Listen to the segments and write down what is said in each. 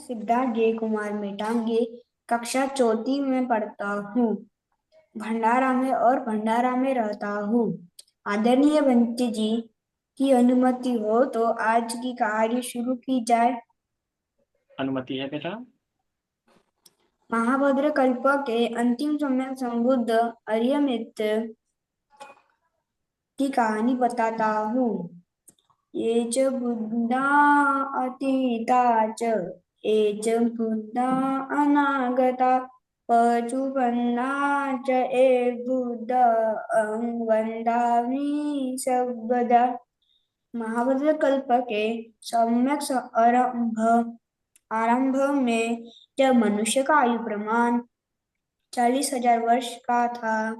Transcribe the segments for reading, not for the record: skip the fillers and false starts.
सिद्धार्थ जय कुमार मेटांगे कक्षा चौथी में पढ़ता हूँ। भंडारा में रहता हूँ। आदरणीय बंटी जी की अनुमति हो तो आज की कहानी शुरू की जाए। अनुमति है बेटा। महाभद्र कल्प के अंतिम समय संबुद्ध अर्यमित्र की कहानी बताता हूँ। ये च बुद्धा अतीता च ये च बुद्धा अनागता पशुपन्ना च ये बुद्ध अहं वन्दामि सर्वदा। महाभारत कल्प के सम्यक आरंभ में जब मनुष्य का आयु प्रमाण 40,000 वर्ष का था,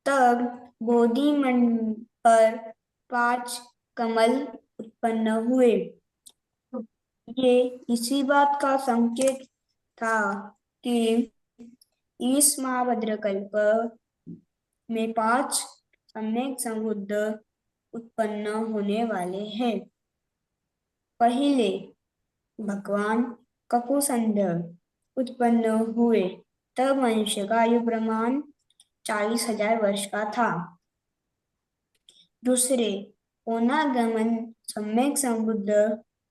तब बोधि मन पर 5 कमल उत्पन्न हुए। ये इसी बात का संकेत था कि इस महाभद्र कल्प में 5 सम्यक संबुद्ध उत्पन्न होने वाले हैं। पहले भगवान ककुसंध उत्पन्न हुए, तब मनुष्य का आयु प्रमाण 40,000 वर्ष का था। दूसरे ओनागमन सम्यक संबुद्ध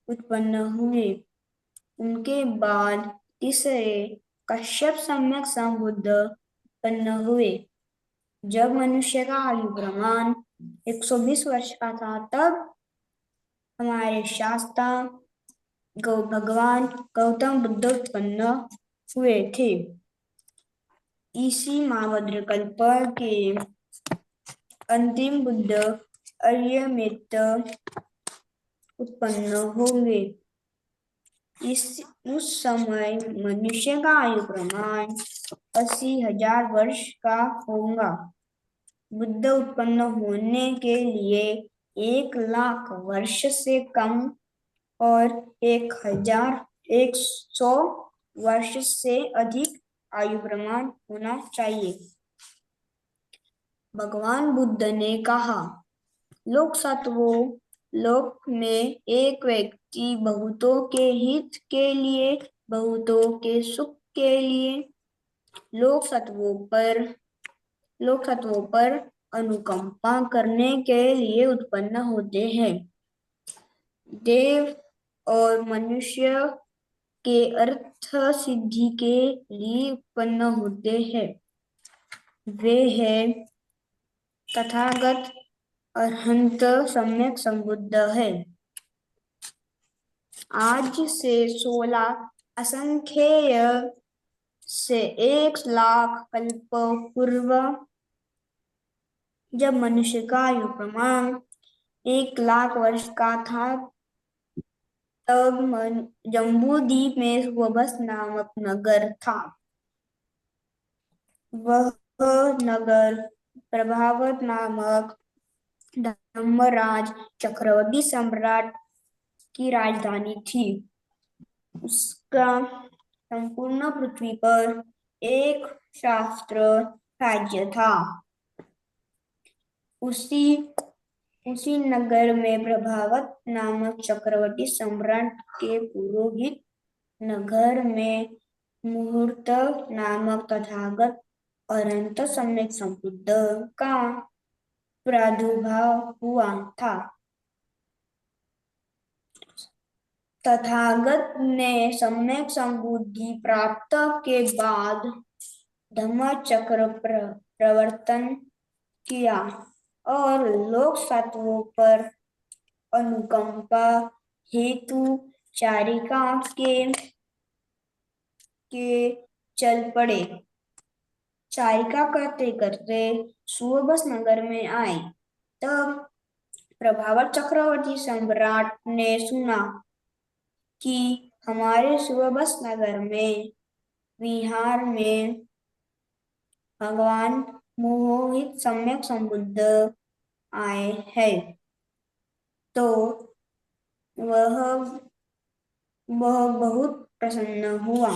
उत्पन्न हुए। उनके बाद तीसरे कश्यप सम्यक संबुद्ध उत्पन्न हुए। जब मनुष्य का आयु प्रमाण 120 वर्ष का था, तब हमारे शास्ता भगवान गौतम बुद्ध उत्पन्न हुए थे। इसी महाभद्र कल्प के अंतिम बुद्ध अर्यमित्र उत्पन्न होंगे। उस समय मनुष्य का आयु प्रमाण 80,000 वर्ष का होगा। बुद्ध उत्पन्न होने के लिए 1,00,000 वर्ष से कम और 1,100 वर्ष से अधिक आयु प्रमाण होना चाहिए। भगवान बुद्ध ने कहा, लोक सत्वों लोक में एक व्यक्ति बहुतों के हित के लिए, बहुतों के सुख के लिए लोक सत्वों पर अनुकंपा करने के लिए उत्पन्न होते हैं। देव और मनुष्य के अर्थ सिद्धि के लिए उत्पन्न होते हैं। वे हैं तथागत, अरहंत, सम्यक संबुद्ध है। आज से 16 असंख्येय से 1,00,000 कल्प पूर्व, जब मनुष्य का आयु प्रमाण 1,00,000 वर्ष का था, तब जम्बूद्वीप में सुवबस नामक नगर था। वह नगर प्रभावत नामक धर्मराज चक्रवर्ती सम्राट की राजधानी थी। उसका संपूर्ण पृथ्वी पर एक शास्त्र राज्य था। उसी नगर में प्रभावत नामक चक्रवर्ती सम्राट के पुरोहित नगर में मुहूर्त नामक तथागत अनंत सम्यक संबुद्ध का प्रादुर्भाव हुआ था। तथागत ने सम्यक संबुद्धि प्राप्त के बाद धम्मचक्र प्रवर्तन किया और लोक सत्वों पर अनुकंपा हेतु चारिका के चल पड़े। चारिका करते करते सुवबस नगर में आए। तब प्रभावत चक्रवर्ती सम्राट ने सुना कि हमारे सुवबस नगर में विहार में भगवान मोहित सम्यक संबुद्ध आए हैं, तो वह बहुत प्रसन्न हुआ।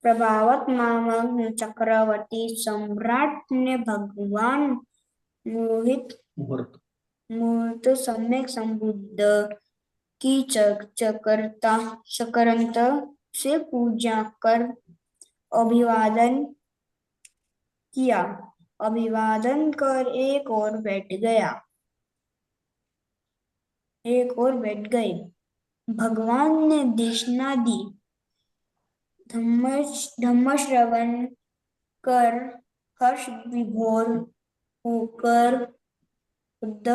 प्रभावत नामक चक्रवर्ती सम्राट ने भगवान मोहित मूर्त सम्यक संबुद्ध की चक्रता से पूजा कर अभिवादन किया। अभिवादन कर एक और बैठ गए। भगवान ने देशना दी। धम्म श्रवण कर हर्ष विभोर होकर बुद्ध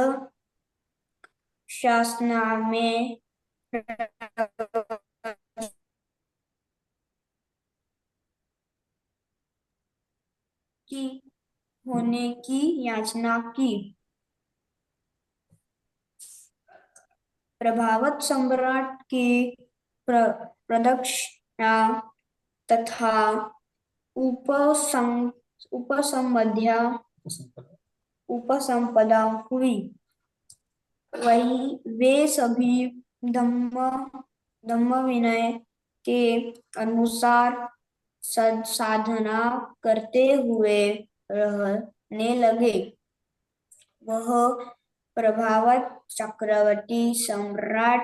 शासना में की होने की याचना की। प्रभावत सम्राट की प्रदक्षिणा तथा उपसं उपसंपदा उपसंपदा हुई। वही वे सभी धम्म धम्म विनय के अनुसार साधना करते हुए रहने लगे। वह प्रभावत चक्रवर्ती सम्राट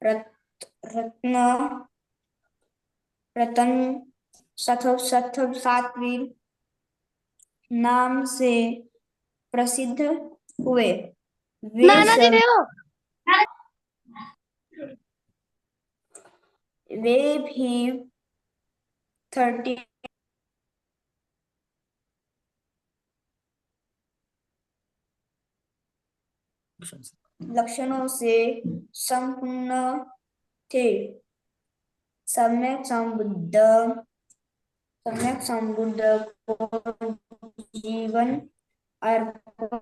रत्न रतन सातवीं नाम से प्रसिद्ध हुए। वे नाना जी सब देखो। वे भी 30 लक्षणों से संपन्न थे। सम्यक संबुद्ध को जीवन अर्पण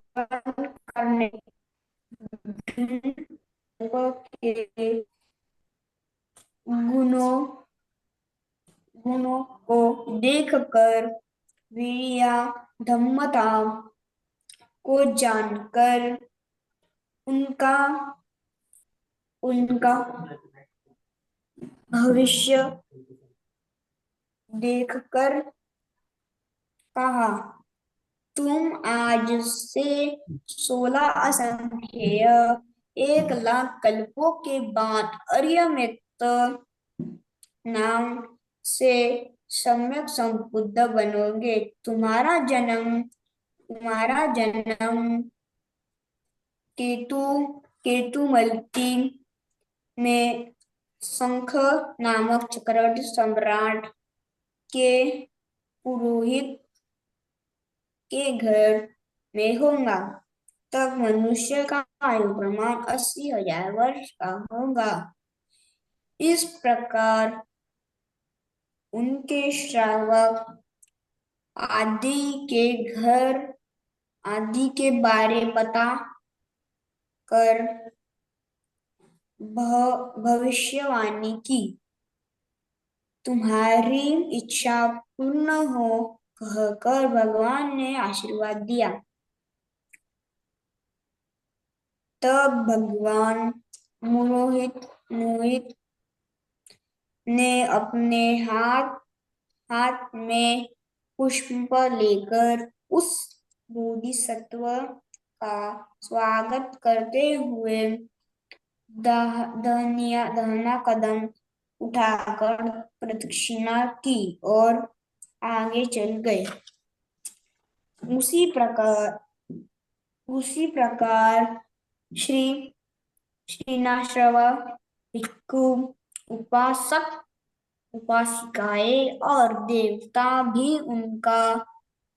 करने के गुणों गुणों को देखकर वीर्या धम्मता को जानकर उनका उनका भविष्य देखकर कहा, तुम आज से 16 असंख्येय 1,00,000 कल्पों के बाद अर्यमेत नाम से सम्यक संबुद्ध बनोगे। तुम्हारा जन्म केतुमती में शंख नामक चक्रवर्ती सम्राट के पुरोहित के घर में होगा। तब मनुष्य का आयु प्रमाण 80,000 वर्ष का होगा। इस प्रकार उनके श्रावक आदि के बारे बता कर भविष्यवाणी की। तुम्हारी इच्छा पूर्ण हो कहकर भगवान ने आशीर्वाद दिया। तब भगवान मोहित ने अपने हाथ में पुष्प लेकर उस बोधिसत्व का स्वागत करते हुए दहना कदम उठाकर प्रदक्षिणा की और आगे चल गए। उसी प्रकार श्रीनाश्रव भिक्खु उपासक उपासिकाएं और देवता भी उनका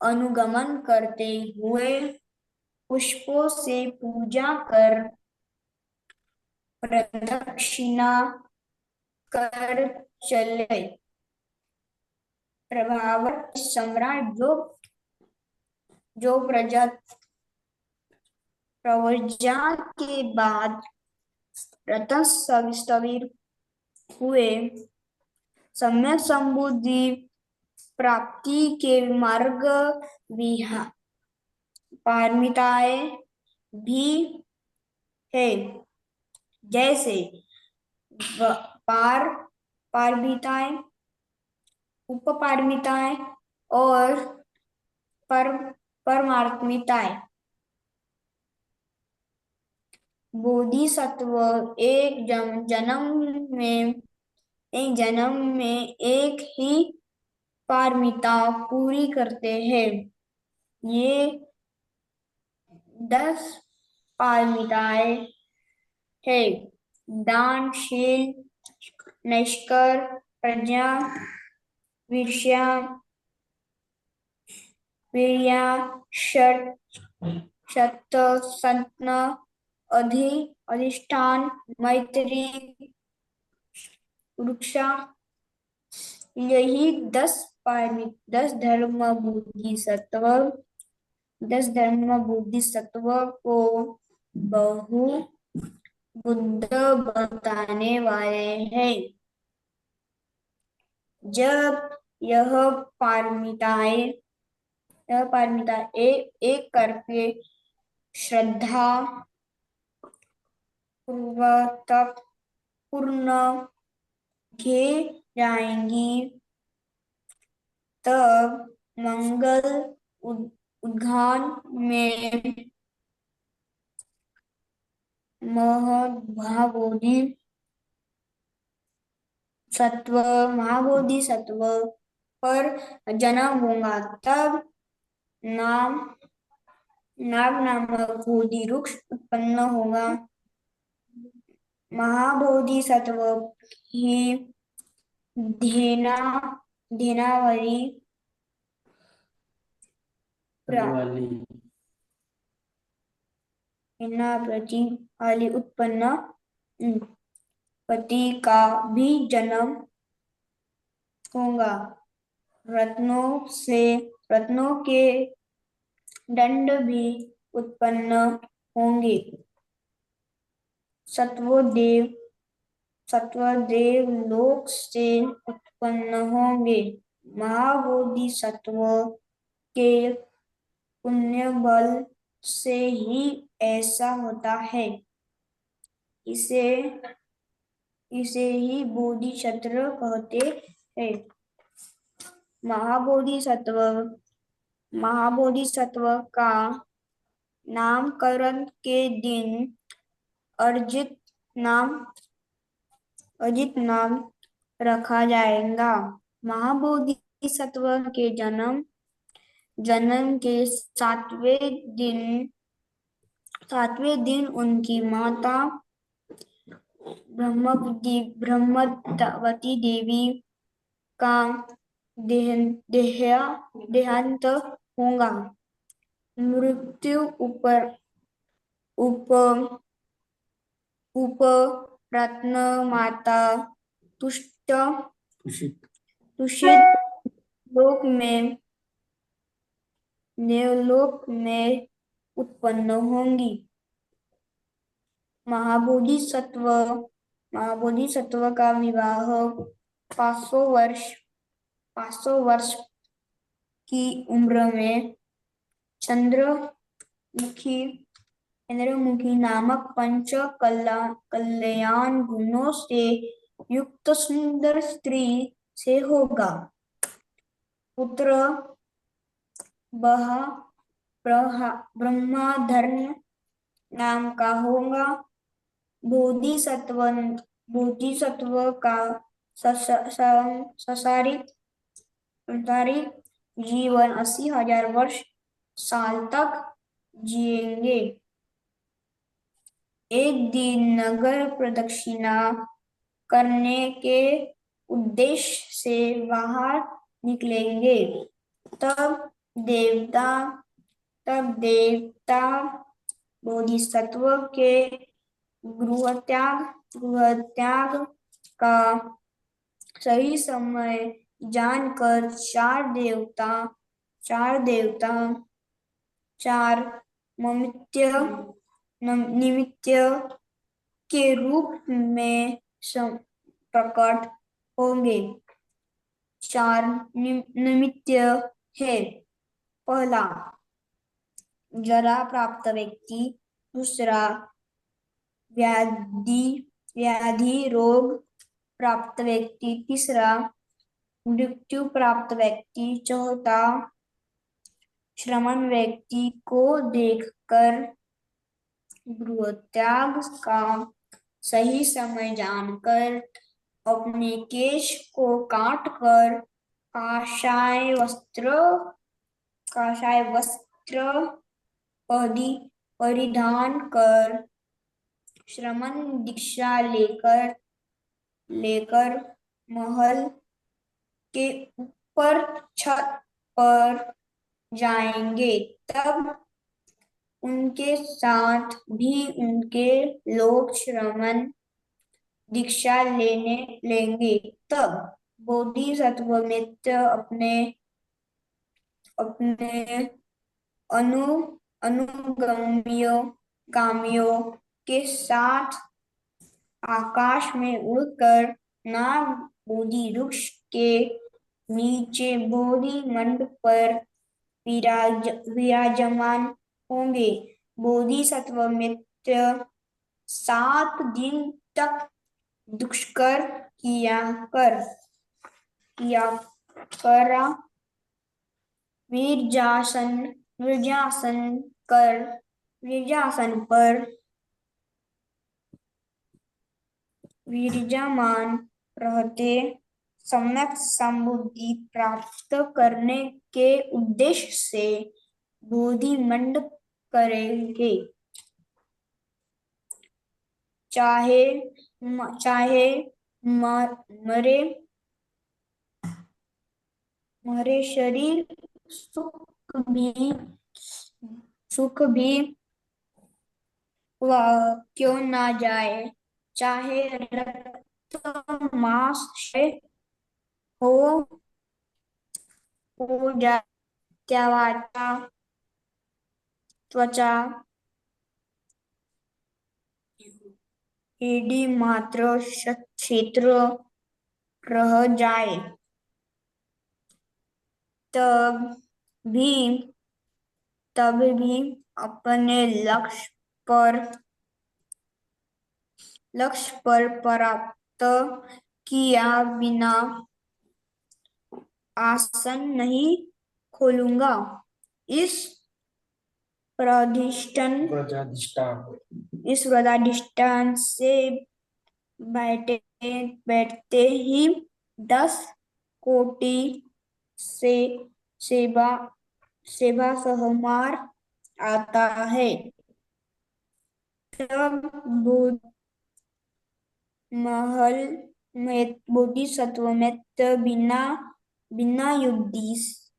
अनुगमन करते हुए पुष्पों से पूजा कर प्रदक्षिणा कर चले। प्रभावत सम्राट जो प्रव्रजा के बाद रतन स्थविर हुए, सम्यक संबुद्धि प्राप्ति के मार्ग पारमिताएं भी है। जैसे पारमिताएं, उपपारमिताएं और परमार्मिताएं। बोधिसत्व एक जन्म में एक ही पारमिता पूरी करते हैं। ये 10 पारमिताएं है: दानशील, नैष्कर, प्रज्ञा, विरस्या, वीर्या, सत्य, सत्न, अधिष्ठान, मैत्री, वृक्षा। यही 10 धर्म बोधिसत्व को बहु बुद्ध बताने वाले हैं। जब यह पारमिताएं एक करके श्रद्धा पूर्वक पूर्ण किए जाएंगी, तब मंगल उद्यान में महाबोधि सत्व पर जन्म होगा। तब नाम नाग नामक बोधि वृक्ष उत्पन्न होगा। महाबोधि सत्व ही धेनावरी प्रति वाली उत्पन्न पति का भी जन्म होगा। रत्नों के दंड भी उत्पन्न होंगे। सत्वदेव लोक से उत्पन्न होंगे। महाबोधि सत्व के पुण्य बल से ही ऐसा होता है। इसे ही बोधिसत्व कहते हैं। महाबोधिसत्व का नामकरण के दिन अर्जित नाम रखा जाएगा। महाबोधिसत्व के जन्म के 7वें दिन उनकी माता ब्रह्मवती देवी का देहांत होगा। मृत्यु रत्न माता तुषित देवलोक में उत्पन्न होंगी। महाबोधिसत्व का विवाह 500 वर्ष की उम्र में चंद्रमुखी नामक पंच कल्याण गुणों से युक्त सुंदर स्त्री से होगा। पुत्र ब्रह्मधर्म नाम का होगा। बोधिसत्व का संसारिक जीवन 80,000 साल तक जिएंगे। एक दिन नगर प्रदक्षिणा करने के उद्देश्य से बाहर निकलेंगे। तब देवता बोधिसत्व के गृहत्याग का सही समय जानकर चार निमित्त के रूप में प्रकट होंगे। 4 निमित्त है: पहला जरा प्राप्त व्यक्ति, दूसरा व्याधि रोग प्राप्त व्यक्ति, तीसरा मृत्यु प्राप्त व्यक्ति, चौथा श्रमण व्यक्ति को देखकर गृहत्याग का सही समय जानकर अपने केश को काटकर काषाय वस्त्र काषाय वस्त्र परिधान कर श्रमण दीक्षा लेकर लेकर महल के ऊपर छत पर जाएंगे। तब उनके साथ भी उनके लोग श्रमण दीक्षा लेंगे। तब बोधिसत्व मित्र अपने अपने अनु अनुगामियों गामियों के साथ आकाश में उड़कर नाग बोधि वृक्ष के नीचे बोधि मंडप पर विराजमान होंगे। बोधिसत्व मित्र 7 दिन तक दुष्कर किया करा वीर्यासन पर विराजमान रहते सम्यक समबुद्धि प्राप्त करने के उद्देश्य से बोधि मंडप करेंगे। चाहे मरे शरीर सुख भी क्यों ना जाए, चाहे रक्त मांस हो जाए, क्या वाचा त्वचा एडी मात्र क्षेत्र रह जाए, तब भी अपने लक्ष्य पर प्राप्त किया बिना आसन नहीं खोलूंगा। इस व्रताधिष्ठान से बैठते ही 10 कोटि से सेवा सहमार आता है। तब महल में बोधिसत्व मित्र बिना युद्धि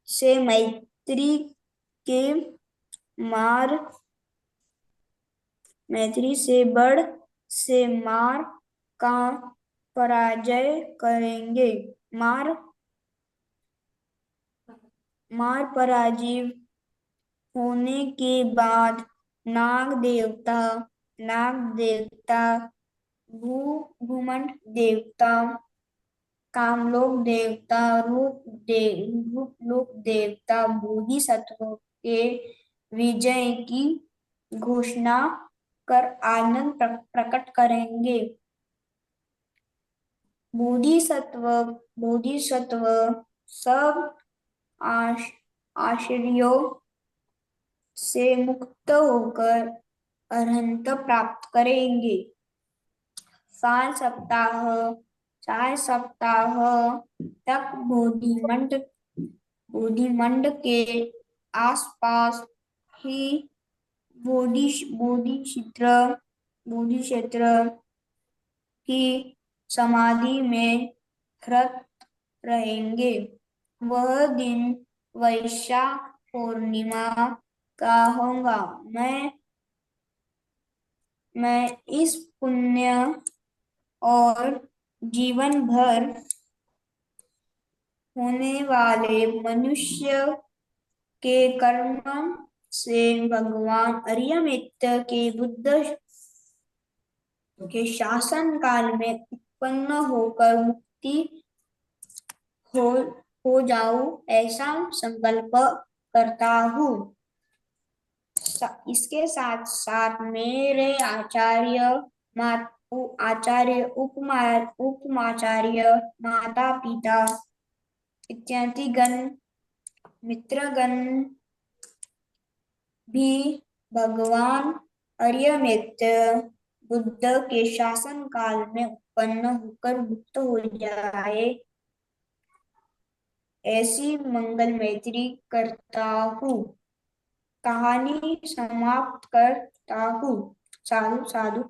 से मैत्री से मार का पराजय करेंगे। मार पराजित होने के बाद नाग देवता भूमंड देवता कामलोक देवता रूपलोक देवता बोधिसत्व के विजय की घोषणा कर आनंद प्रकट करेंगे। बोधिसत्व सब आश्चर्यों से मुक्त होकर अरहंत प्राप्त करेंगे। 4 सप्ताह तक बोधिमंड के आसपास ही बोधि क्षेत्र की समाधि में रत रहेंगे। वह दिन वैशाख पूर्णिमा का होगा। मैं इस पुण्य और जीवन भर होने वाले मनुष्य के कर्म से भगवान अरियमित्र के बुद्ध के शासन काल में उत्पन्न होकर मुक्ति हो जाऊं, ऐसा संकल्प करता हूँ। इसके साथ साथ मेरे आचार्य उपमाचार्य माता पिता इत्यादि मित्रगण भी भगवान अरियमित बुद्ध के शासन काल में उत्पन्न होकर मुक्त हो जाए, ऐसी मंगल मैत्री करता हूँ। कहानी समाप्त करता हूँ। साधु साधु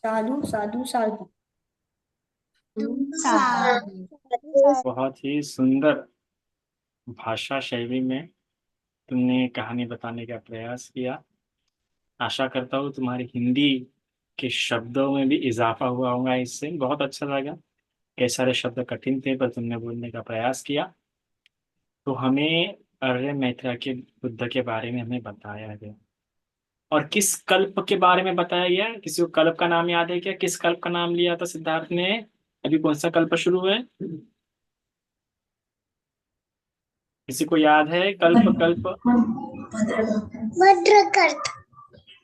साधु साधु साधु। बहुत ही सुंदर भाषा शैली में तुमने कहानी बताने का प्रयास किया। आशा करता हूँ तुम्हारी हिंदी के शब्दों में भी इजाफा हुआ होगा, इससे बहुत अच्छा लगा। कई सारे शब्द कठिन थे पर तुमने बोलने का प्रयास किया। तो हमें अर्य मैत्रेय के बुद्ध के बारे में हमें बताया गया। और किस कल्प के बारे में बताया गया? किसी को कल्प का नाम याद है क्या? किस कल्प का नाम लिया था सिद्धार्थ ने? अभी कौन सा कल्प शुरू है? किसी को याद है? कल्प कल्प भद्रकल्प।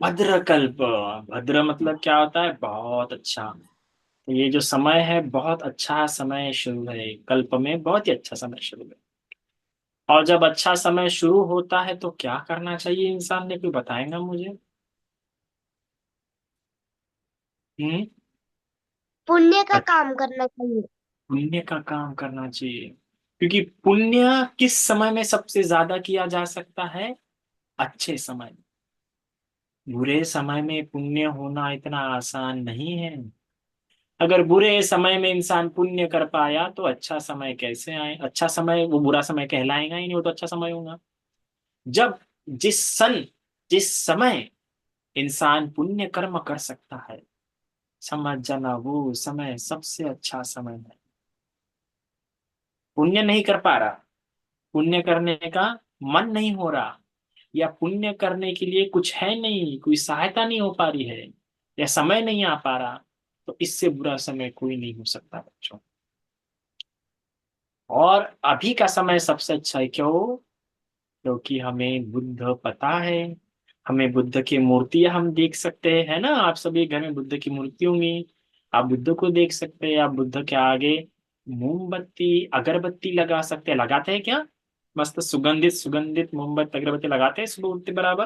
भद्र कल्प। भद्र मतलब क्या होता है? बहुत अच्छा। तो ये जो समय है, बहुत अच्छा समय शुरू है। कल्प में बहुत ही अच्छा समय शुरू है। और जब अच्छा समय शुरू होता है तो क्या करना चाहिए इंसान ने? कोई बताएगा मुझे? हम्म। पुण्य का अच्छा, काम करना चाहिए। पुण्य का काम करना चाहिए। क्योंकि पुण्य किस समय में सबसे ज्यादा किया जा सकता है? अच्छे समय में। बुरे समय में पुण्य होना इतना आसान नहीं है। अगर बुरे समय में इंसान पुण्य कर पाया तो अच्छा समय कैसे आए? अच्छा समय वो बुरा समय कहलाएगा ही नहीं, वो तो अच्छा समय होगा। जब जिस समय इंसान पुण्य कर्म कर सकता है, समझ जाना वो समय सबसे अच्छा समय है। पुण्य नहीं कर पा रहा, पुण्य करने का मन नहीं हो रहा, या पुण्य करने के लिए कुछ है नहीं, कोई सहायता नहीं हो पा रही है, या समय नहीं आ पा रहा, तो इससे बुरा समय कोई नहीं हो सकता बच्चों। और अभी का समय सबसे अच्छा है। क्यों? क्योंकि हमें बुद्ध पता है। हमें बुद्ध की मूर्तियां हम देख सकते हैं, है ना? आप सभी घर में बुद्ध की मूर्ति होंगी। आप बुद्ध को देख सकते हैं। आप बुद्ध के आगे मोमबत्ती अगरबत्ती लगा सकते हैं। लगाते हैं क्या? मस्त सुगंधित सुगंधित मोमबत्ती अगरबत्ती लगाते हैं सुबह उठते बराबर?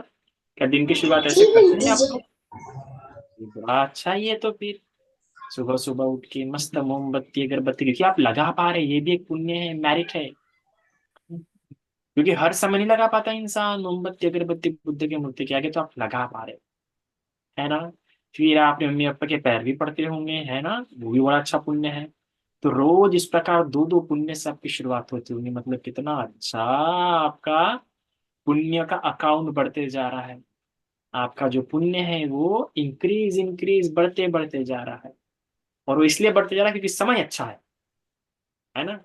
क्या दिन की शुरुआत ऐसे जी करते हैं बिल्कुल आप जी। लोग? ये बड़ा अच्छा ही है। तो फिर सुबह सुबह उठ के मस्त मोमबत्ती अगरबत्ती देखिए आप लगा पा रहे हैं, ये भी एक पुण्य है, मेरिट है। क्योंकि हर समय नहीं लगा पाता इंसान मोमबत्ती अगरबत्ती बुद्ध की मूर्ति के आगे, तो आप लगा पा रहे हो, है ना? फिर आपने मम्मी पापा के पैर भी पड़ते होंगे, है ना? वो भी बड़ा अच्छा पुण्य है। तो रोज इस प्रकार दो दो पुण्य से आपकी शुरुआत होती होगी, मतलब कितना अच्छा आपका पुण्य का अकाउंट बढ़ते जा रहा है। आपका जो पुण्य है वो इंक्रीज इंक्रीज बढ़ते बढ़ते जा रहा है। और वो इसलिए बढ़ते जा रहा है क्योंकि समय अच्छा है ना?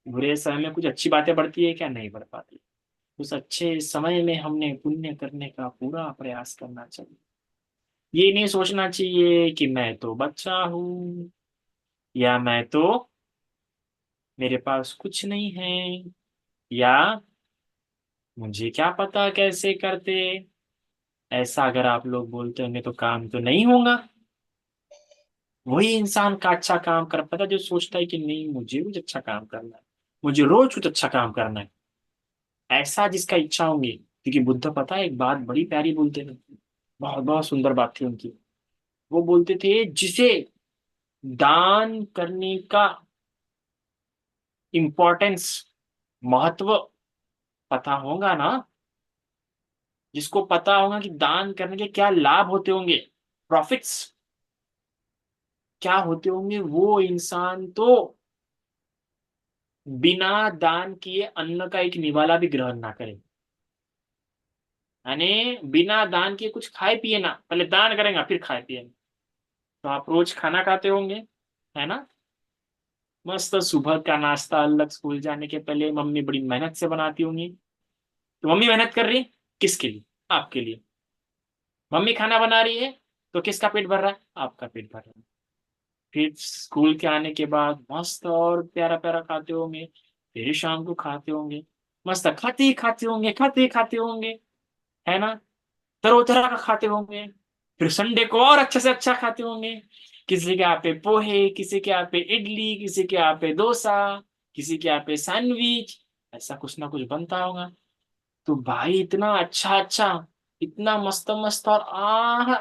बुरे समय में कुछ अच्छी बातें बढ़ती है क्या? नहीं बढ़ पाती। उस अच्छे समय में हमने पुण्य करने का पूरा प्रयास करना चाहिए। ये नहीं सोचना चाहिए कि मैं तो बच्चा हूँ, या मैं तो मेरे पास कुछ नहीं है, या मुझे क्या पता कैसे करते। ऐसा अगर आप लोग बोलते होंगे तो काम तो नहीं होगा। वही इंसान का अच्छा काम कर पाता जो सोचता है कि नहीं, मुझे कुछ अच्छा काम करना है, मुझे रोज कुछ अच्छा काम करना है। ऐसा जिसका इच्छा होंगी। क्योंकि बुद्ध पता है एक बात बड़ी प्यारी बोलते थे, बहुत बहुत सुंदर बात थी उनकी। वो बोलते थे जिसे दान करने का इम्पोर्टेंस, महत्व पता होगा ना, जिसको पता होगा कि दान करने के क्या लाभ होते होंगे, प्रॉफिट्स क्या होते होंगे, वो इंसान तो बिना दान किए अन्न का एक निवाला भी ग्रहण ना करे। यानी बिना दान किए कुछ खाए पिए ना, पहले दान करेंगे फिर खाए पिए। तो आप रोज खाना खाते होंगे, है ना? मस्त सुबह का नाश्ता अलग, स्कूल जाने के पहले मम्मी बड़ी मेहनत से बनाती होंगी। तो मम्मी मेहनत कर रही है किसके लिए? आपके लिए। मम्मी खाना बना रही है तो किसका पेट भर रहा है? आपका पेट भर रहा है। फिर स्कूल के आने के बाद मस्त और प्यारा प्यारा खाते होंगे, फिर शाम को खाते होंगे, मस्त खाते ही खाते होंगे, खाते ही खाते होंगे, है ना? तरह तरह का खाते होंगे। फिर संडे को और अच्छे से अच्छा खाते होंगे। किसी के यहाँ पे पोहे, किसी के यहाँ पे इडली, किसी के यहाँ पे डोसा, किसी के यहाँ पे सैंडविच, ऐसा कुछ ना कुछ बनता होगा। तो भाई इतना अच्छा अच्छा, इतना मस्त मस्त और आह,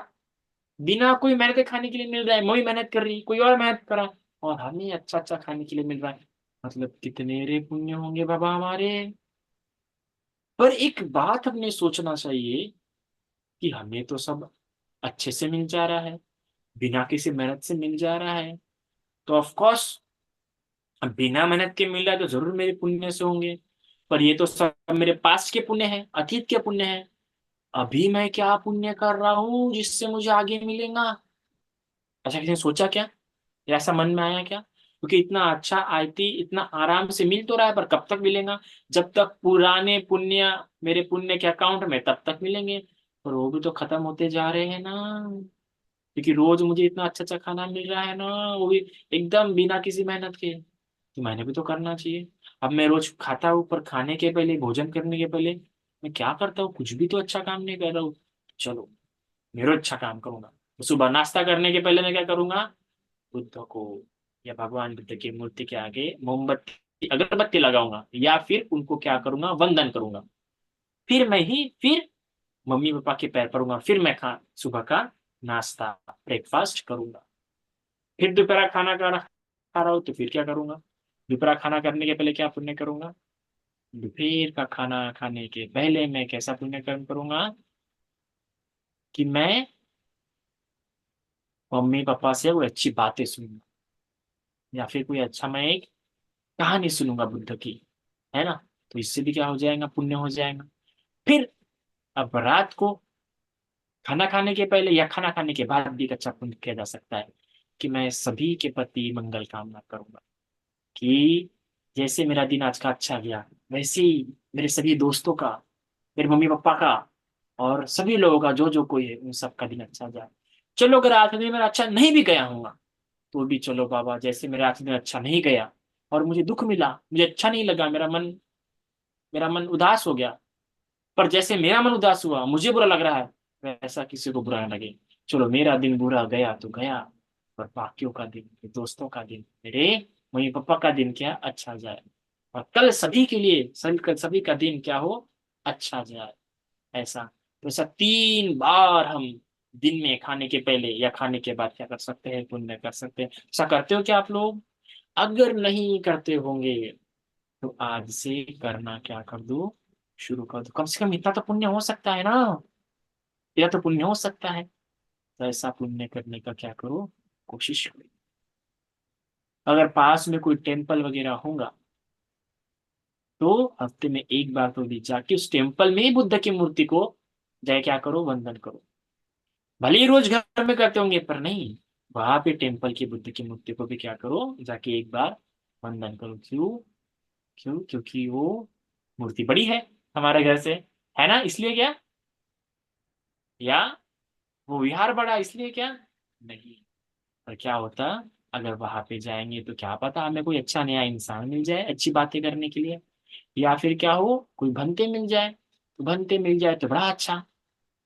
बिना कोई मेहनत के खाने के लिए मिल रहा है, मैं मेहनत कर रही, कोई और मेहनत करा, और हमें अच्छा अच्छा खाने के लिए मिल रहा है। मतलब कितने रे पुण्य होंगे बाबा हमारे। पर एक बात हमने सोचना चाहिए कि हमें तो सब अच्छे से मिल जा रहा है, बिना किसी मेहनत से मिल जा रहा है, तो ऑफ कोर्स अब बिना मेहनत के मिल रहा है तो जरूर मेरे पुण्य से होंगे। पर ये तो सब मेरे पास्ट के पुण्य है, अतीत के पुण्य है। अभी मैं क्या पुण्य कर रहा हूँ जिससे मुझे आगे मिलेगा? ऐसा किसी ने सोचा क्या? या ऐसा मन में आया क्या? क्योंकि इतना अच्छा आईती इतना आराम से मिल तो रहा है, पर कब तक मिलेगा? जब तक पुराने पुण्य मेरे पुण्य के अकाउंट में, तब तक मिलेंगे। पर वो भी तो खत्म होते जा रहे हैं ना। क्योंकि रोज मुझे इतना अच्छा अच्छा खाना मिल रहा है ना, वो भी एकदम बिना किसी मेहनत के। तो मैंने भी तो करना चाहिए। अब मैं रोज खाता हूँ, पर खाने के पहले, भोजन करने के पहले मैं क्या करता हूँ? कुछ भी तो अच्छा काम नहीं कर रहा हूँ। चलो मैं रोज अच्छा काम करूंगा। तो सुबह नाश्ता करने के पहले मैं क्या करूंगा? बुद्ध को या भगवान बुद्ध की मूर्ति के आगे मोमबत्ती अगरबत्ती लगाऊंगा, या फिर उनको क्या करूंगा, वंदन करूंगा। फिर मम्मी पापा के पैर पड़ूंगा, फिर मैं सुबह का नाश्ता, ब्रेकफास्ट करूंगा। फिर दोपहर खाना खा रहा हूँ तो फिर क्या करूंगा? दोपहर खाना करने के पहले क्या पुण्य करूंगा? दोपहर का खाना खाने के पहले मैं कैसा पुण्य कर्म करूंगा कि मैं मम्मी पापा से कोई अच्छी बातें सुनूंगा, या फिर कोई अच्छा मैं एक कहानी सुनूंगा बुद्ध की, है ना? तो इससे भी क्या हो जाएगा, पुण्य हो जाएगा। फिर अब रात को खाना खाने के पहले या खाना खाने के बाद भी एक अच्छा पुण्य किया जा सकता है कि मैं सभी के प्रति मंगल कामना करूंगा। कि जैसे मेरा दिन आज का अच्छा गया, वैसे ही मेरे सभी दोस्तों का, मेरे मम्मी पापा का, और सभी लोगों का, जो जो कोई है उन सबका दिन अच्छा जाए। चलो अगर आज का दिन मेरा अच्छा नहीं भी गया होगा, तो भी चलो बाबा, जैसे मेरा आज का दिन अच्छा नहीं गया और मुझे दुख मिला, मुझे अच्छा नहीं लगा, मेरा मन उदास हो गया, पर जैसे मेरा मन उदास हुआ, मुझे बुरा लग रहा है, वैसा किसी को बुरा ना लगे। चलो मेरा दिन बुरा गया तो गया, पर बाकियों का दिन, मेरे दोस्तों का दिन, मेरे मम्मी पापा का दिन क्या अच्छा जाए, और कल सभी के लिए सभी का दिन क्या हो, अच्छा जाए। ऐसा, तो ऐसा 3 बार हम दिन में खाने के पहले या खाने के बाद क्या कर सकते हैं, पुण्य कर सकते हैं। ऐसा करते हो क्या आप लोग? अगर नहीं करते होंगे तो आज से करना क्या कर दो, शुरू कर दो। कम से कम इतना तो पुण्य हो सकता है ना, इतना तो पुण्य हो सकता है। तो ऐसा पुण्य करने का क्या करो, कोशिश करो। अगर पास में कोई टेम्पल वगैरह होगा, तो हफ्ते में एक बार तो भी जाके उस टेम्पल में ही बुद्ध की मूर्ति को जाए क्या करो, वंदन करो। भले ही रोज घर में करते होंगे, पर नहीं, वहां पे टेम्पल की बुद्ध की मूर्ति को भी क्या करो, जाके एक बार वंदन करो। क्यों? क्यों? क्योंकि वो मूर्ति बड़ी है हमारे घर से, है ना, इसलिए क्या? या वो विहार बड़ा इसलिए क्या? नहीं। पर क्या होता, अगर वहां पे जाएंगे तो क्या पता हमें कोई अच्छा नया इंसान मिल जाए अच्छी बातें करने के लिए, या फिर क्या हो, कोई भंते मिल जाए। तो भंते मिल जाए तो बड़ा अच्छा।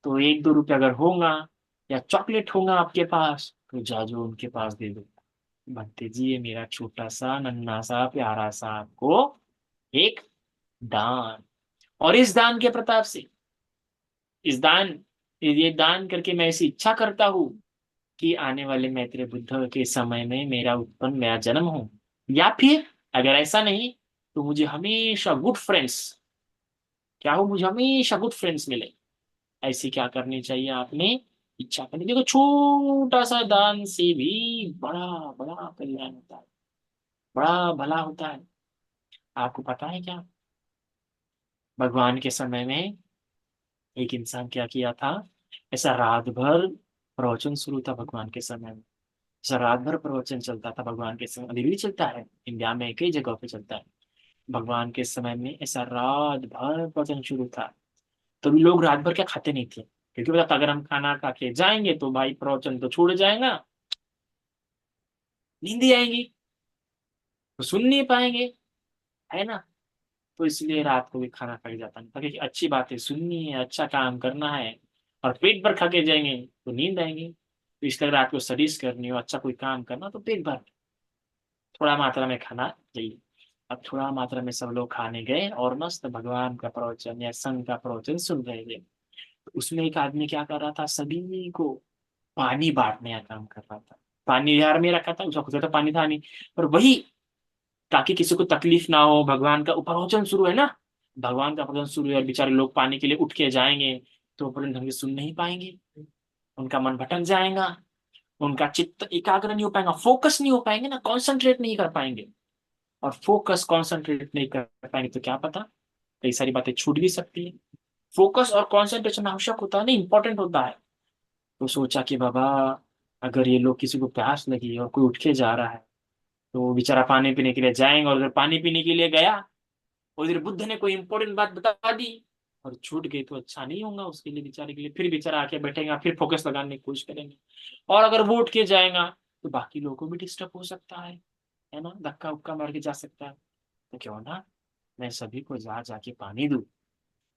तो 1-2 रुपये अगर होगा, या चॉकलेट होगा आपके पास, तो जाजो उनके पास दे दो, भंते जी ये मेरा छोटा सा नन्हा सा प्यारा सा आपको एक दान। और इस दान के प्रताप से, इस दान ये दान करके मैं ऐसी इच्छा करता हूँ कि आने वाले मैत्रेय बुद्ध के समय में मेरा जन्म हो। या फिर अगर ऐसा नहीं, तो मुझे हमेशा गुड फ्रेंड्स, क्या हो, मुझे हमेशा गुड फ्रेंड्स मिले। ऐसी क्या करनी चाहिए आपने, इच्छा करनी। देखो छोटा सा दान से भी बड़ा बड़ा कल्याण होता है, बड़ा भला होता है। आपको पता है क्या, भगवान के समय में एक इंसान क्या किया था, ऐसा रात भर प्रवचन शुरू था भगवान के समय में। ऐसा रात भर प्रवचन चलता था भगवान के समय, अभी भी चलता है, इंडिया में कई जगहों पे चलता है। भगवान के समय में ऐसा रात भर प्रवचन शुरू था। तो भी लोग रात भर क्या खाते नहीं थे, क्योंकि पता था अगर हम खाना खा के जाएंगे तो भाई प्रवचन तो छूट जाएगा, नींद ही आएगी, तो सुन नहीं पाएंगे, है ना? तो इसलिए रात को भी खाना खा के जाता नहीं था, क्योंकि अच्छी बातें सुननी है, अच्छा काम करना है, और पेट भर खा के जाएंगे तो नींद आएंगी। तो इसलिए रात को स्टडीज करनी हो, अच्छा कोई काम करना, तो पेट भर थोड़ा मात्रा में खाना चाहिए। अब थोड़ा मात्रा में सब लोग खाने गए और मस्त भगवान का प्रवचन या संघ का प्रवचन सुन रहे थे। तो उसमें एक आदमी क्या कर रहा था, सभी को पानी बांटने का काम कर रहा था। पानी यार में रखा था, उसका खुद का तो पानी था नहीं, पर वही, ताकि किसी को तकलीफ ना हो। भगवान का प्रवचन शुरू है ना, भगवान का प्रवचन शुरू है, बेचारे लोग पानी के लिए उठ के जाएंगे तो प्रवचन ढंग से सुन नहीं पाएंगे, उनका मन भटक जाएगा, उनका चित्त एकाग्र नहीं हो पाएगा, फोकस नहीं हो पाएंगे ना, कॉन्सेंट्रेट नहीं कर पाएंगे। और फोकस कॉन्सेंट्रेट नहीं कर पाएंगे तो क्या पता, कई सारी बातें छूट भी सकती है। फोकस और कॉन्सेंट्रेशन आवश्यक होता है ना, इंपॉर्टेंट होता है। तो सोचा कि बाबा, अगर ये लोग किसी को प्यास लगी और कोई उठ के जा रहा है, तो वो बेचारा पानी पीने के लिए जाएंगे, और अगर पानी पीने के लिए गया और इधर बुद्ध ने कोई इंपॉर्टेंट बात बता दी और छूट गई, तो अच्छा नहीं होगा उसके लिए, बेचारे के लिए। फिर बेचारा आके बैठेगा, फिर फोकस लगाने की कोशिश करेंगे, और अगर वो उठ के जाएगा तो बाकी लोगों को भी डिस्टर्ब हो सकता है ना, धक्का उक्का मार के जा सकता है। तो क्यों ना मैं सभी को जा जाके पानी दूं,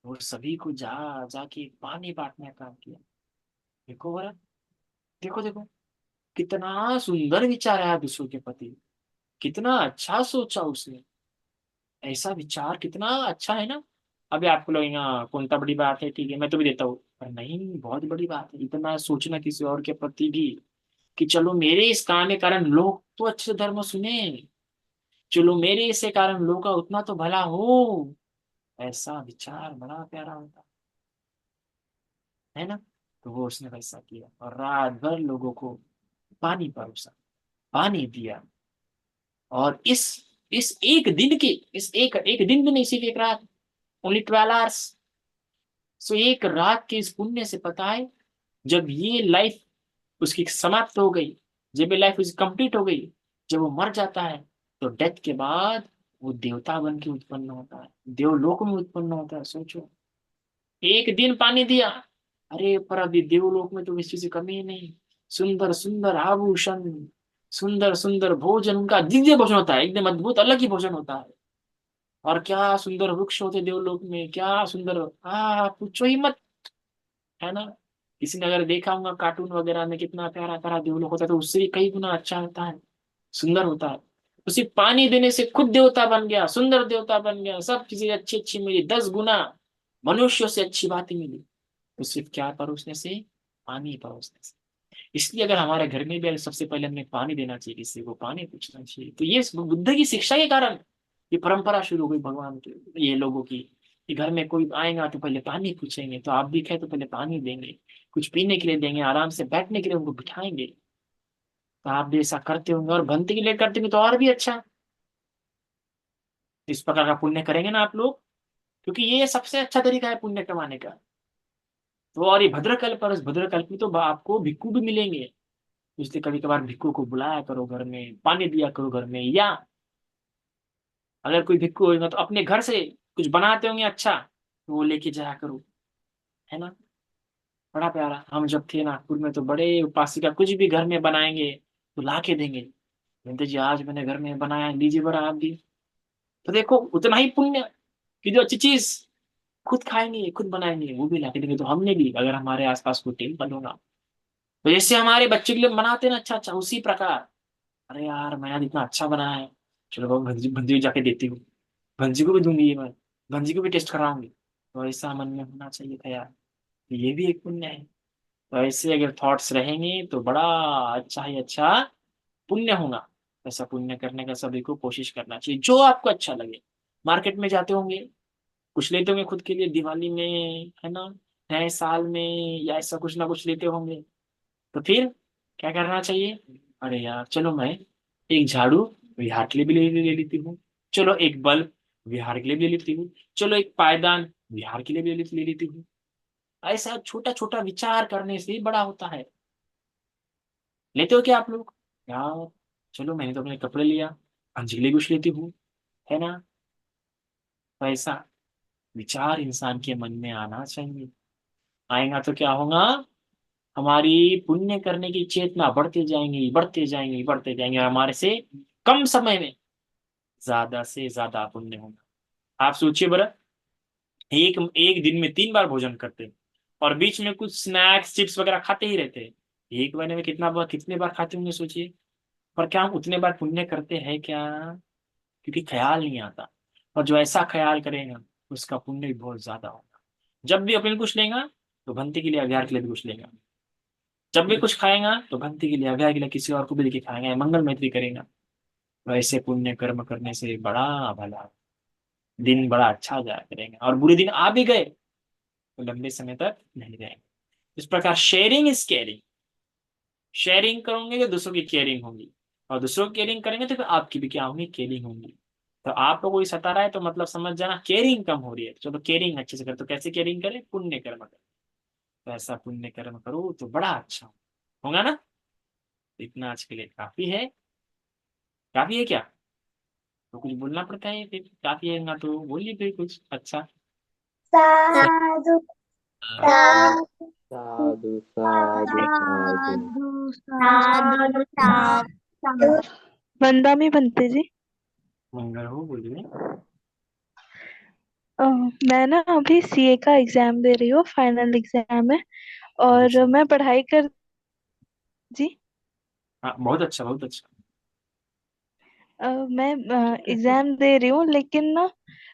और सभी को जा जाके पानी बांटने का काम किया। देखो बरा, देखो देखो, कितना सुंदर विचार है दूसरों के प्रति, कितना अच्छा सोचा उसने। ऐसा विचार कितना अच्छा है ना। अभी आपको लगेगा कौन सा बड़ी बात है, ठीक है मैं तो भी देता हूँ, पर नहीं, बहुत बड़ी बात है इतना सोचना किसी और के प्रति भी, कि चलो मेरे इस काम के कारण लोग तो अच्छे से धर्म सुने, चलो मेरे इससे कारण लोग का उतना तो भला हो। ऐसा विचार बड़ा प्यारा होता है ना। तो वो उसने वैसा किया, और रात भर लोगों को पानी परोसा, पानी दिया। और इस एक दिन की, इस एक एक दिन भी नहीं, सिर्फ एक रात, ओनली 12 आवर्स। सो एक रात के इस पुण्य से पता है, जब ये लाइफ उसकी समाप्त हो गई, जब ये लाइफ उसकी कंप्लीट हो गई, जब वो मर जाता है, तो डेथ के बाद वो देवता बन के उत्पन्न होता है, देवलोक में उत्पन्न होता है। सोचो, एक दिन पानी दिया, अरे पर अभी देवलोक में तो किसी चीज की कमी ही नहीं। सुंदर सुंदर आभूषण, सुंदर सुंदर भोजन, उनका दिव्य भोजन होता है, एकदम अद्भुत अलग ही भोजन होता है। और क्या सुंदर वृक्ष होते देवलोक में, क्या सुंदर, पूछो ही मत, है ना। किसी ने अगर देखा होगा कार्टून वगैरह में, कितना प्यारा प्यारा देवलोक होता है, तो उससे भी कई गुना अच्छा होता है, सुंदर होता है। उसी पानी देने से खुद देवता बन गया, सुंदर देवता बन गया, सब चीजें अच्छी अच्छी मिली, 10 गुना मनुष्यों से अच्छी बातें मिली। तो सिर्फ क्या परोसने से, पानी परोसने से। इसलिए अगर हमारे घर में भी सबसे पहले हमें पानी देना चाहिए, किसी को पानी पूछना चाहिए। तो ये बुद्ध की शिक्षा के कारण ये परंपरा शुरू हो गई भगवान के, ये लोगों की, कि घर में कोई आएगा तो पहले पानी पूछेंगे, तो आप भी खाए तो पहले पानी देंगे, कुछ पीने के लिए देंगे, आराम से बैठने के लिए उनको बिठाएंगे। तो आप भी ऐसा करते होंगे, और बनते के लिए करते होंगे तो और भी अच्छा। इस प्रकार का पुण्य करेंगे ना आप लोग, क्योंकि ये सबसे अच्छा तरीका है पुण्य कमाने का। तो और ये भद्रकल्प, और इस भद्रकल्प में तो आपको भिक्खु भी मिलेंगे। इसलिए कभी कभार भिक्खु को बुलाया करो घर में, पानी दिया करो घर में, या अगर कोई भिक्खु होगा तो अपने घर से कुछ बनाते होंगे अच्छा, तो वो लेके जाया करो, है ना। बड़ा प्यारा, हम जब थे नागपुर में तो बड़े उपासिका कुछ भी घर में बनाएंगे तो ला के देंगे, कहते जी आज मैंने घर में बनाया, लीजिए बड़ा आप भी। तो देखो उतना ही पुण्य, कि जो अच्छी चीज खुद खाएंगे, खुद बनाएंगे, वो भी ला के देंगे। तो हमने भी, अगर हमारे आसपास कोई टेम्पल होगा, तो जैसे हमारे बच्चे के लिए बनाते हैं ना अच्छा अच्छा, उसी प्रकार, अरे यार मैंने आज इतना अच्छा बनाया है, चलो बाबू भंजी भंजी को जाके देती हूँ, भंजी को भी दूंगी ये मैं, भंजी को भी टेस्ट कराऊंगी। तो ऐसा मन में होना चाहिए था यार, ये भी एक पुण्य है। तो ऐसे अगर थॉट्स रहेंगे तो बड़ा अच्छा ही अच्छा पुण्य होगा। ऐसा पुण्य करने का सभी को कोशिश करना चाहिए, जो आपको अच्छा लगे। मार्केट में जाते होंगे, कुछ लेते होंगे खुद के लिए दिवाली में, है ना, नए साल में, या ऐसा कुछ ना कुछ लेते होंगे, तो फिर क्या करना चाहिए, अरे यार चलो मैं एक झाड़ू विहार के लिए भी ले लेती हूँ, चलो एक बल्ब विहार के लिए भी ले लेती हूँ, चलो एक पायदान विहार के लिए भी ले लेती हूँ। ऐसा छोटा छोटा विचार करने से ही बड़ा होता है। लेते हो क्या आप लोग, यार चलो मैंने तो अपने कपड़े लिया, अंजलि कुछ लेती हूँ, है ना। तो ऐसा विचार इंसान के मन में आना चाहिए। आएगा तो क्या होगा, हमारी पुण्य करने की चेतना बढ़ते जाएंगी, बढ़ते जाएंगी, बढ़ते जाएंगे, और हमारे से कम समय में ज्यादा से ज्यादा पुण्य होगा। आप सोचिए बरा, एक एक दिन में 3 बार भोजन करते हैं, और बीच में कुछ स्नैक्स चिप्स वगैरह खाते ही रहते हैं। एक महीने में कितने बार खाते होंगे सोचिए। पर क्या हम उतने बार पुण्य करते हैं क्या, क्योंकि ख्याल नहीं आता। और जो ऐसा ख्याल करेगा उसका पुण्य भी बहुत ज्यादा होगा। जब भी अपने कुछ लेगा तो भंते के लिए, अघ्यार के लिए भी कुछ लेगा। जब भी कुछ खाएगा तो भक्ति के लिए, अव्याय के लिए, किसी और को भी देके खाएंगे, मंगल मैत्री करेगा। वैसे पुण्य कर्म करने से बड़ा भला दिन बड़ा अच्छा जाया करेगा, और बुरे दिन आ भी गए तो लंबे समय तक नहीं रहेंगे। इस प्रकार शेयरिंग इज केयरिंग। शेयरिंग करोगे तो दूसरों की केयरिंग होगी, और दूसरों की केयरिंग करेंगे तो फिर आपकी भी क्या होगी, केयरिंग होगी। तो आपको कोई सता रहा है तो मतलब समझ जाना केयरिंग कम हो रही है, चलो केयरिंग अच्छे से करो। तो कैसे केयरिंग करें, पुण्य कर्म करें। तो ऐसा पुण्य कर्म करो तो बड़ा अच्छा होगा ना। इतना आज के लिए काफी है। काफी है क्या? तो कुछ बोलना पड़ता है फिर, काफी है ना तो बोलिए फिर कुछ अच्छा। साधु साधु साधु साधु साधु। साधु साधु। वंदा में बनते जी। मंगल हो, बोलिए। मैं ना अभी सीए का एग्जाम दे रही हूँ, फाइनल एग्जाम है, और मैं पढ़ाई कर जी। हाँ, बहुत अच्छा बहुत अच्छा। मैं एग्जाम दे रही हूँ, लेकिन ना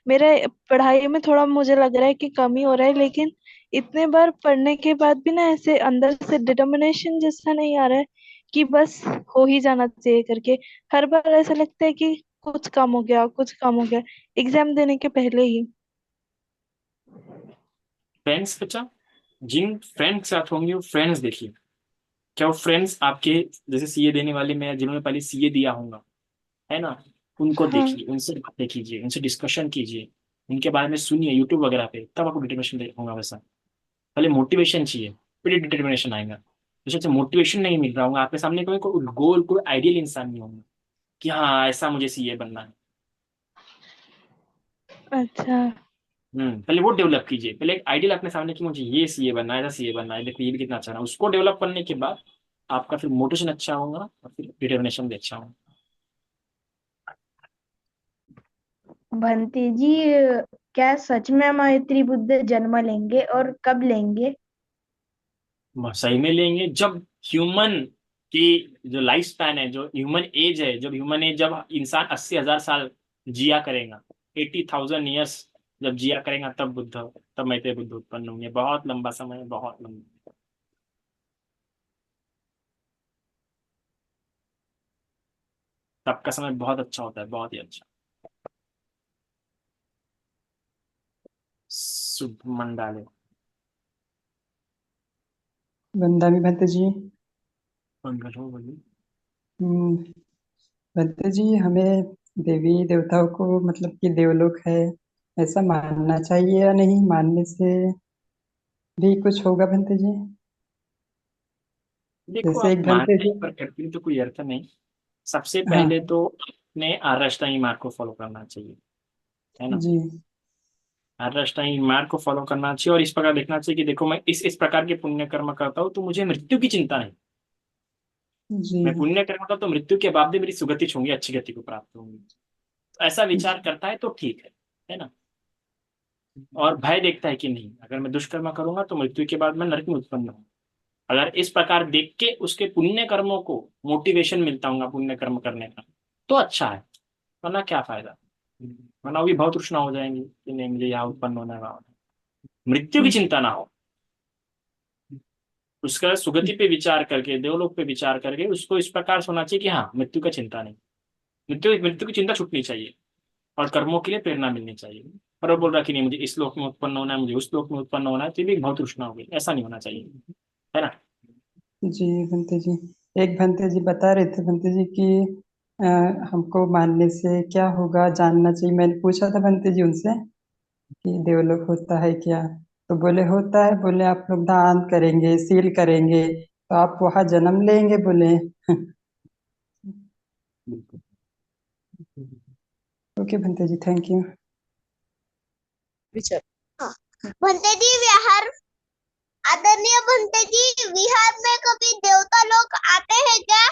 मेरा पढ़ाई में थोड़ा मुझे लग रहा है कि कमी हो रहा है, लेकिन इतने बार पढ़ने के बाद भी ना ऐसे अंदर से डिटर्मिनेशन जैसा नहीं आ रहा है कि बस हो ही जाना चाहिए करके। हर बार ऐसा लगता है कि कुछ कम हो गया, कुछ कम हो गया एग्जाम देने के पहले ही। फ्रेंड्स बच्चा, जिन फ्रेंड्स के साथ होंगे वो फ्रेंड्स देखिए। क्या वो फ्रेंड्स आपके जैसे सीए देने वाले में, जिन्होंने पहले सीए दिया होगा, है ना, उनको हाँ। देखिए, उनसे बातें कीजिए, उनसे डिस्कशन कीजिए, उनके बारे में सुनिए यूट्यूब वगैरह पे, तब आपको डिटर्मिनेशन होगा। वैसा पहले मोटिवेशन चाहिए, फिर डिटर्मिनेशन आएगा। जैसे मोटिवेशन नहीं मिल रहा होगा आपके सामने, कोई गोल, कोई आइडियल इंसान नहीं होगा कि हाँ ऐसा मुझे सीए बनना है। अच्छा। पहले वो डेवलप कीजिए, पहले एक आइडियल अपने सामने कि मुझे ये सीए बनना है, ऐसा सीए बनना है, देखो ये भी कितना अच्छा है। उसको डेवलप करने के बाद आपका फिर मोटिवेशन अच्छा होगा, और फिर डिटर्मिनेशन भी अच्छा होगा। भंती जी, क्या सच में मैत्री बुद्ध जन्म लेंगे और कब लेंगे? सही में लेंगे जब ह्यूमन की जो लाइफ स्पैन है, जो ह्यूमन एज है, जब ह्यूमन एज, जब इंसान 80,000 साल जिया करेगा, 80,000 ईयर्स जब जिया करेगा, तब बुद्ध, तब मैत्रेय बुद्ध उत्पन्न होंगे। बहुत लंबा समय है, बहुत लंबा। तब का समय बहुत अच्छा होता है, बहुत ही अच्छा। शुभ मंडाले। वंदामी भंते जी। मंगल हो, बोलिए। हम्म, भंते जी, हमें देवी देवताओं को मतलब कि देवलोक है, ऐसा मानना चाहिए या नहीं? मानने से भी कुछ होगा भंते जी? देखो, जैसे आप एक भंते मानने जी। पर करते तो कोई अर्थ नहीं। सबसे हाँ पहले तो अपने आर्य अष्टांगी मार्ग को फॉलो करना चाहिए, है ना। जी। आर्य अष्टांगी मार्ग को फॉलो करना चाहिए, और इस प्रकार देखना चाहिए कि देखो, मैं इस प्रकार के पुण्य कर्म करता हूँ तो मुझे मृत्यु की चिंता नहीं। जी। मैं पुण्य कर्म करता हूँ तो मृत्यु के बाद भी मेरी सुगति होंगी, अच्छी गति को प्राप्त होंगी। तो ऐसा विचार करता है तो ठीक है ना। और भय देखता है कि नहीं, अगर मैं दुष्कर्म करूंगा तो मृत्यु के बाद मैं नरक में उत्पन्न हूँ। अगर इस प्रकार देख के उसके पुण्य कर्मों को मोटिवेशन मिलता होगा पुण्य कर्म करने का, तो अच्छा है। वरना क्या फायदा, वरना वो भी बहुत तृष्णा हो जाएंगी कि नहीं मुझे यहाँ उत्पन्न होना है, वहाँ होना है। मृत्यु की चिंता ना हो, उसका सुगति पे विचार करके, देवलोक पे विचार करके उसको इस प्रकार सोना चाहिए कि हाँ मृत्यु का चिंता नहीं। मृत्यु मृत्यु की चिंता छूटनी चाहिए, और कर्मों के लिए प्रेरणा मिलनी चाहिए। और वो बोल रहा कि नहीं मुझे इस लोक में उत्पन्न होना है, मुझे उस लोक में उत्पन्न होना है, तो ये भी बहुत तृष्णा होगी, ऐसा नहीं होना चाहिए, है ना। जी भंते जी, एक भंते जी बता रहे थे भंते जी कि अ, हमको मानने से क्या होगा, जानना चाहिए। मैंने पूछा था भंते जी उनसे कि देवलोक होता है क्या? तो बोले होता है। बोले आप लोग दान करेंगे, सील करेंगे तो आप वहाँ जन्म लेंगे बोले। बिल्कुल। Okay Bhante ji, thank you. विचार। हाँ। भंते जी, विहार, आदरणीय भंते जी, विहार में कभी देवता लोग आते हैं क्या?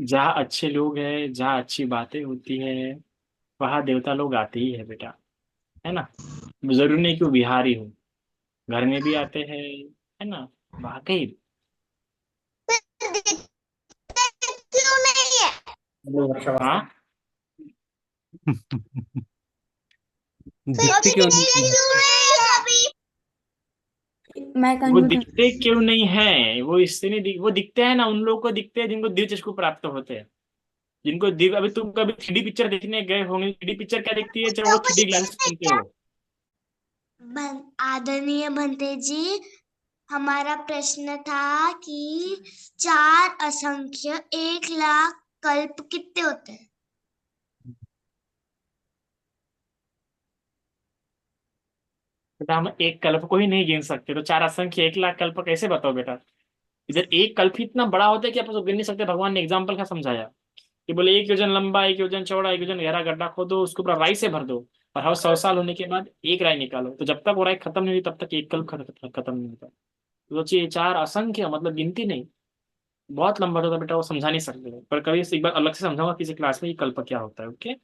जहाँ अच्छे लोग हैं, जहाँ अच्छी बातें होती है, वहाँ देवता लोग आते ही है बेटा, है ना। जरूरी नहीं कि वो बिहारी हो, घर में भी आते हैं, है ना। वाकई। फिर दिखते क्यों नहीं है? हाँ। दिखते कभी क्यों दिखते नहीं? क्यों नहीं है कभी? मैं वो कंफ्यूज दिखते क्यों नहीं है? वो इससे नहीं वो दिखते हैं ना, उन लोगों को दिखते हैं जिनको दिव्य चक्षु प्राप्त होते हैं, जिनको दिव्य। अभी तुम कभी 3D पिक्चर देखने गए होंगे, 3D पिक्चर क्या दिखती है जब वो 3D ग्लासेस पहनते हो? आदरणीय भंते जी, हमारा प्रश्न था कि 4 असंख्य 1,00,000 कल्प कितने होते हैं? बेटा हम एक कल्प को ही नहीं गिन सकते, तो 4 असंख्य 1,00,000 कल्प कैसे बताओ बेटा? इधर एक कल्प ही इतना बड़ा होता है कि आप उसको गिन नहीं सकते। भगवान ने एग्जाम्पल क्या समझाया कि बोले 1 योजन लंबा, 1 योजन चौड़ा, 1 योजन गहरा गड्ढा खोदो, उसको पूरा राई से भर दो, और हर 100 साल होने के बाद एक राई निकालो। तो जब तक वो राई खत्म नहीं हुई तब तक एक कल्प खत्म नहीं होता। तो सोचिए 4 असंख्य मतलब गिनती नहीं, बहुत लंबा होता बेटा, वो समझा नहीं सकते। पर कभी एक बार अलग से समझाऊंगा किसी क्लास में कि कल्प क्या होता है। ओके।